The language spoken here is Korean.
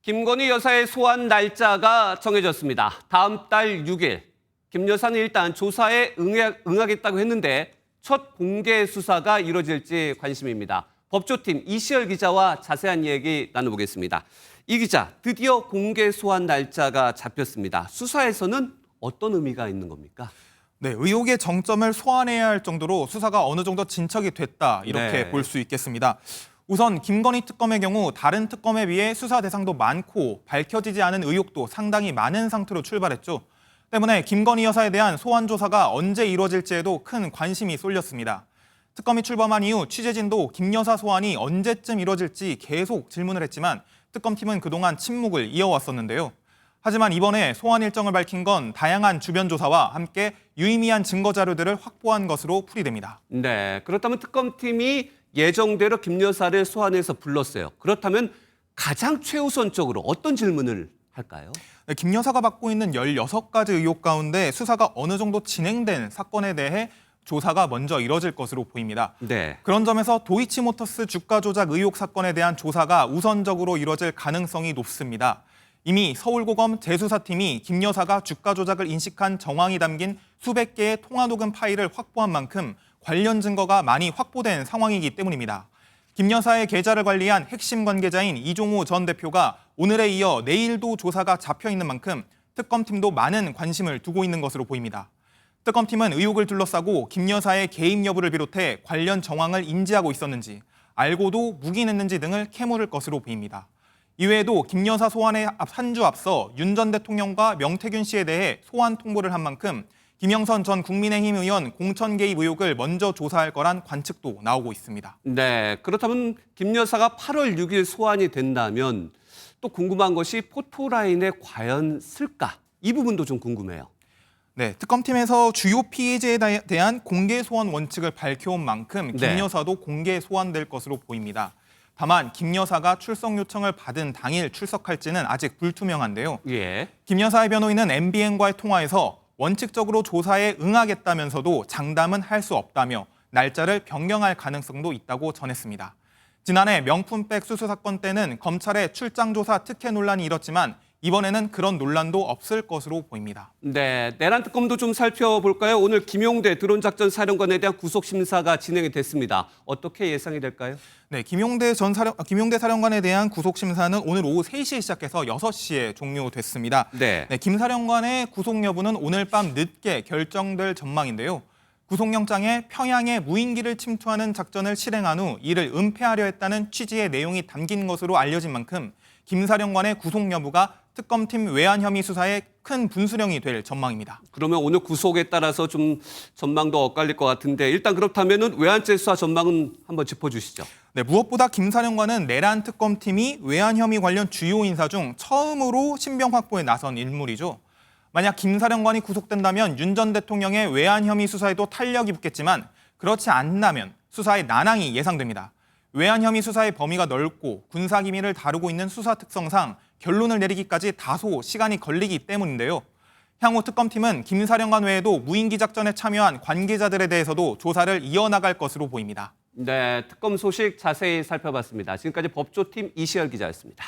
김건희 여사의 소환 날짜가 정해졌습니다. 다음 달 6일. 김 여사는 일단 조사에 응하겠다고 했는데 첫 공개 수사가 이루어질지 관심입니다. 법조팀 이시열 기자와 자세한 이야기 나눠보겠습니다. 이 기자, 드디어 공개 소환 날짜가 잡혔습니다. 수사에서는 어떤 의미가 있는 겁니까? 네, 의혹의 정점을 소환해야 할 정도로 수사가 어느 정도 진척이 됐다, 이렇게 볼 수 있겠습니다. 우선 김건희 특검의 경우 다른 특검에 비해 수사 대상도 많고 밝혀지지 않은 의혹도 상당히 많은 상태로 출발했죠. 때문에 김건희 여사에 대한 소환 조사가 언제 이루어질지에도 큰 관심이 쏠렸습니다. 특검이 출범한 이후 취재진도 김 여사 소환이 언제쯤 이루어질지 계속 질문을 했지만 특검팀은 그동안 침묵을 이어왔었는데요. 하지만 이번에 소환 일정을 밝힌 건 다양한 주변 조사와 함께 유의미한 증거 자료들을 확보한 것으로 풀이됩니다. 네, 그렇다면 특검팀이 예정대로 김 여사를 소환해서 불렀어요. 그렇다면 가장 최우선적으로 어떤 질문을 할까요? 네, 김 여사가 받고 있는 16가지 의혹 가운데 수사가 어느 정도 진행된 사건에 대해 조사가 먼저 이뤄질 것으로 보입니다. 네. 그런 점에서 도이치모터스 주가 조작 의혹 사건에 대한 조사가 우선적으로 이뤄질 가능성이 높습니다. 이미 서울고검 재수사팀이 김 여사가 주가 조작을 인식한 정황이 담긴 수백 개의 통화 녹음 파일을 확보한 만큼 관련 증거가 많이 확보된 상황이기 때문입니다. 김 여사의 계좌를 관리한 핵심 관계자인 이종호 전 대표가 오늘에 이어 내일도 조사가 잡혀 있는 만큼 특검팀도 많은 관심을 두고 있는 것으로 보입니다. 특검팀은 의혹을 둘러싸고 김 여사의 개입 여부를 비롯해 관련 정황을 인지하고 있었는지, 알고도 묵인했는지 등을 캐물을 것으로 보입니다. 이외에도 김 여사 소환에 한 주 앞서 윤 전 대통령과 명태균 씨에 대해 소환 통보를 한 만큼 김영선 전 국민의힘 의원 공천 개입 의혹을 먼저 조사할 거란 관측도 나오고 있습니다. 네, 그렇다면 김 여사가 8월 6일 소환이 된다면 또 궁금한 것이 포토라인에 과연 쓸까? 이 부분도 좀 궁금해요. 네, 특검팀에서 주요 피해자에 대한 공개 소환 원칙을 밝혀온 만큼 김 여사도 공개 소환될 것으로 보입니다. 다만 김 여사가 출석 요청을 받은 당일 출석할지는 아직 불투명한데요. 예. 김 여사의 변호인은 MBN과의 통화에서 원칙적으로 조사에 응하겠다면서도 장담은 할 수 없다며 날짜를 변경할 가능성도 있다고 전했습니다. 지난해 명품백 수수 사건 때는 검찰의 출장 조사 특혜 논란이 일었지만 이번에는 그런 논란도 없을 것으로 보입니다. 네, 내란 특검도 좀 살펴볼까요? 오늘 김용대 드론작전 사령관에 대한 구속 심사가 진행이 됐습니다. 어떻게 예상이 될까요? 네, 김용대 사령관에 대한 구속 심사는 오늘 오후 3시에 시작해서 6시에 종료됐습니다. 네, 김 사령관의 구속 여부는 오늘 밤 늦게 결정될 전망인데요. 구속영장에 평양에 무인기를 침투하는 작전을 실행한 후 이를 은폐하려 했다는 취지의 내용이 담긴 것으로 알려진 만큼 김 사령관의 구속 여부가 특검팀 외환 혐의 수사에 큰 분수령이 될 전망입니다. 그러면 오늘 구속에 따라서 좀 전망도 엇갈릴 것 같은데 일단 그렇다면 외환죄 수사 전망은 한번 짚어주시죠. 네, 무엇보다 김 사령관은 내란 특검팀이 외환 혐의 관련 주요 인사 중 처음으로 신병 확보에 나선 인물이죠. 만약 김 사령관이 구속된다면 윤 전 대통령의 외환 혐의 수사에도 탄력이 붙겠지만 그렇지 않다면 수사에 난항이 예상됩니다. 외환 혐의 수사의 범위가 넓고 군사 기밀을 다루고 있는 수사 특성상 결론을 내리기까지 다소 시간이 걸리기 때문인데요. 향후 특검팀은 김 사령관 외에도 무인기 작전에 참여한 관계자들에 대해서도 조사를 이어나갈 것으로 보입니다. 네, 특검 소식 자세히 살펴봤습니다. 지금까지 법조팀 이시열 기자였습니다.